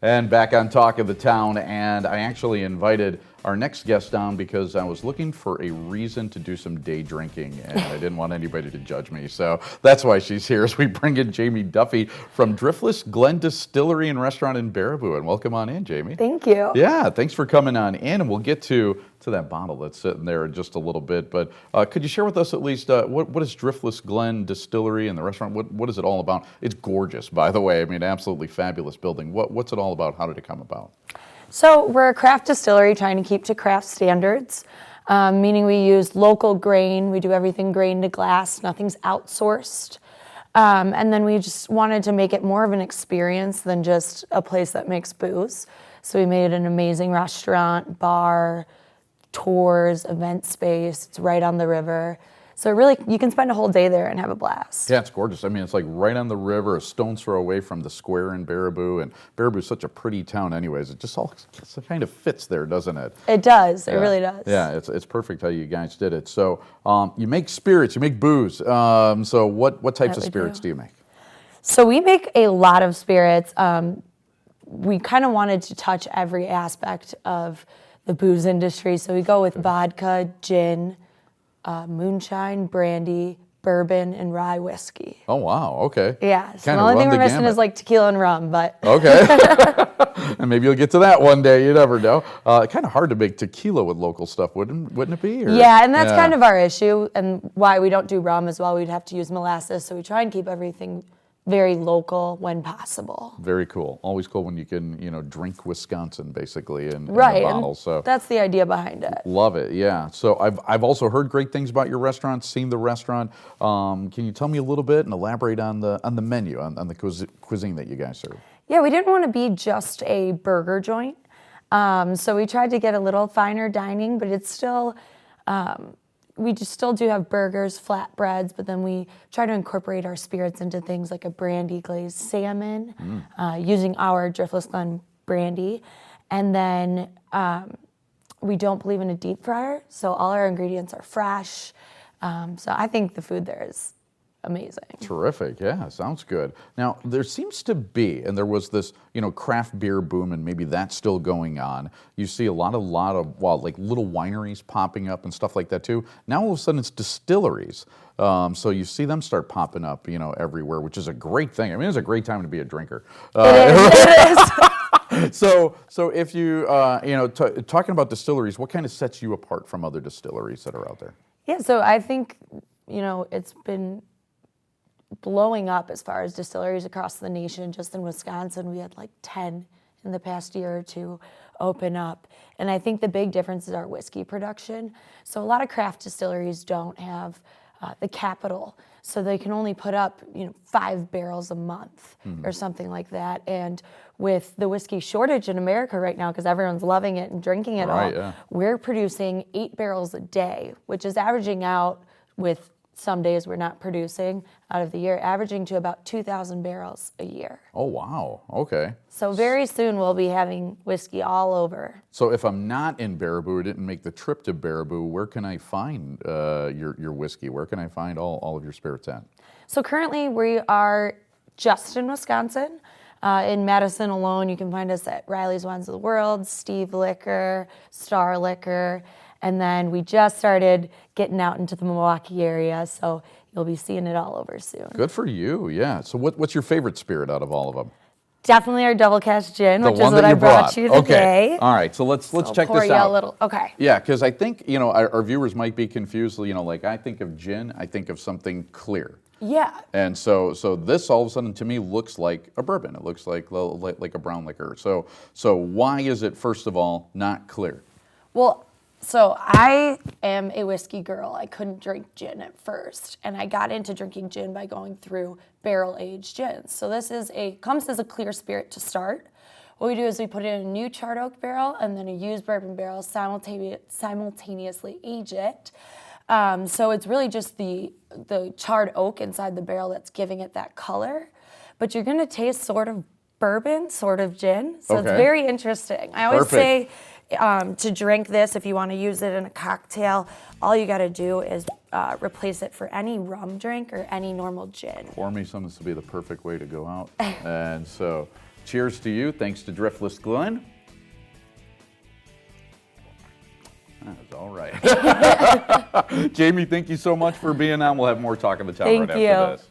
And back on Talk of the Town, and I actually invited our next guest on because I was looking for a reason to do some day drinking, and I didn't want anybody to judge me. So that's why she's here, as we bring in Jamie Duffy from Driftless, Glen Distillery and Restaurant in Baraboo. And welcome on in, Jamie. Thank you. Yeah, thanks for coming on in, and we'll get to that bottle that's sitting there in just a little bit. But could you share with us at least what is Driftless Glen Distillery and the restaurant? What is it all about? It's gorgeous, by the way. I mean, absolutely fabulous building. What's it all about? How did it come about? So we're a craft distillery trying to keep to craft standards, meaning we use local grain. We do everything grain to glass. Nothing's outsourced. And then we just wanted to make it more of an experience than just a place that makes booze. So we made an amazing restaurant, bar, tours, event space. It's right on the river. So really, you can spend a whole day there and have a blast. Yeah, it's gorgeous. I mean, it's like right on the river, a stone's throw away from the square in Baraboo. And Baraboo is such a pretty town anyways. It just all kind of fits there, doesn't it? It does. It really does. Yeah, it's perfect how you guys did it. So you make spirits, you make booze. So what types of spirits do you make? So we make a lot of spirits. We kind of wanted to touch every aspect of the booze industry. So we go with vodka, gin, moonshine, brandy, bourbon, and rye whiskey. Oh, wow. Okay. Yeah. So the only thing we're missing is like tequila and rum, but. Okay. And maybe you'll get to that one day. You never know. Kind of hard to make tequila with local stuff, wouldn't it be? Or? Yeah, and that's kind of our issue and why we don't do rum as well. We'd have to use molasses. So we try and keep everything very local when possible. Very cool. Always cool when you can, drink Wisconsin basically in a bottle. So that's the idea behind it. Love it. Yeah. So I've also heard great things about your restaurant, seen the restaurant. Can you tell me a little bit and elaborate on the menu, on the cuisine that you guys serve? Yeah, we didn't want to be just a burger joint. So we tried to get a little finer dining, but it's still we just still do have burgers, flatbreads, but then we try to incorporate our spirits into things like a brandy glazed salmon, using our Driftless Glen brandy. And then we don't believe in a deep fryer, so all our ingredients are fresh. So I think the food there is amazing. Terrific. Yeah, sounds good. Now, there seems to be, and there was this, craft beer boom, and maybe that's still going on. You see a lot of like little wineries popping up and stuff like that too. Now all of a sudden it's distilleries. So you see them start popping up, everywhere, which is a great thing. I mean, it's a great time to be a drinker. It is. So if you, talking about distilleries, what kind of sets you apart from other distilleries that are out there? Yeah, so I think, it's been blowing up as far as distilleries across the nation. Just in Wisconsin, we had like 10 in the past year or two open up. And I think the big difference is our whiskey production. So a lot of craft distilleries don't have the capital, so they can only put up 5 barrels a month or something like that. And with the whiskey shortage in America right now, because everyone's loving it and drinking it we're producing 8 barrels a day, which is averaging out, with some days we're not producing out of the year, averaging to about 2,000 barrels a year. Oh, wow. Okay. So very soon we'll be having whiskey all over. So if I'm not in Baraboo or didn't make the trip to Baraboo, where can I find your whiskey? Where can I find all of your spirits at? So currently we are just in Wisconsin. In Madison alone, you can find us at Riley's Wines of the World, Steve Liquor, Star Liquor, and then we just started getting out into the Milwaukee area, so you'll be seeing it all over soon. Good for you, yeah. So what's your favorite spirit out of all of them? Definitely our double cask gin, which is what I brought you today. All right, so let's check this out. A little, okay. Yeah, because I think our viewers might be confused. Like I think of gin, I think of something clear. Yeah. And so this all of a sudden to me looks like a bourbon. It looks like a brown liquor. So why is it, first of all, not clear? Well, so I am a whiskey girl. I couldn't drink gin at first, and I got into drinking gin by going through barrel-aged gins. So this comes as a clear spirit to start. What we do is we put it in a new charred oak barrel and then a used bourbon barrel, simultaneously age it. So it's really just the charred oak inside the barrel that's giving it that color. But you're going to taste sort of bourbon, sort of gin. So it's very interesting. I always say to drink this, if you want to use it in a cocktail, all you got to do is replace it for any rum drink or any normal gin. Pour me some. This would be the perfect way to go out. And so, Cheers to you. Thanks to Driftless Glen. That is all right. Jamie, thank you so much for being on. We'll have more Talk of the Town right after this.